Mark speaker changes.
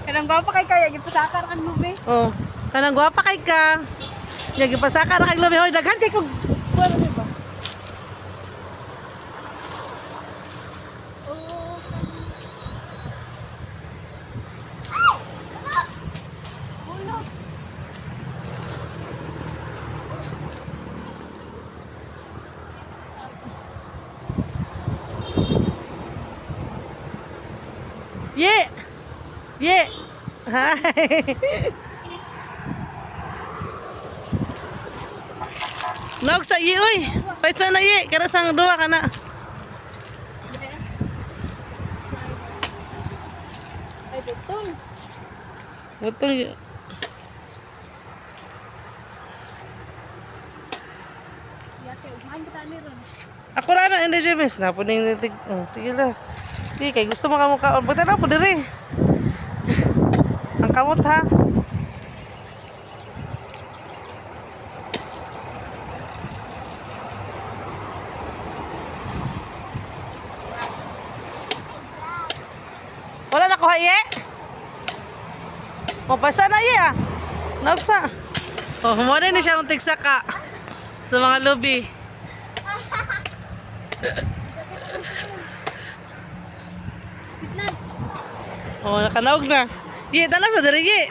Speaker 1: Kanang gwapa kay kaya gipasakar kan mo be.
Speaker 2: Oh, kanang gwapa kay ka. Nya gipasaka ra kay lobe. Hoy, daghan kay kog kuan di ba? Ye. Ye. Hi. Nog sa ye oy. Pait sa na ye, kada sang duwa kana.
Speaker 1: Ay butong.
Speaker 2: Butong.
Speaker 1: Yate ugman kita ni ron.
Speaker 2: Ako ra na hindi James na puning tig. Oh, sige la. Di kay gusto mo ka mukha. Buta na po dire. Ang kamot ha. Wala na ko haye. Mapasa na ye ah. Nagsa. Oh, mo na ni siya untig saka sa mga lobby. Oh, nakanaog na. Ye, tala sa diri ye.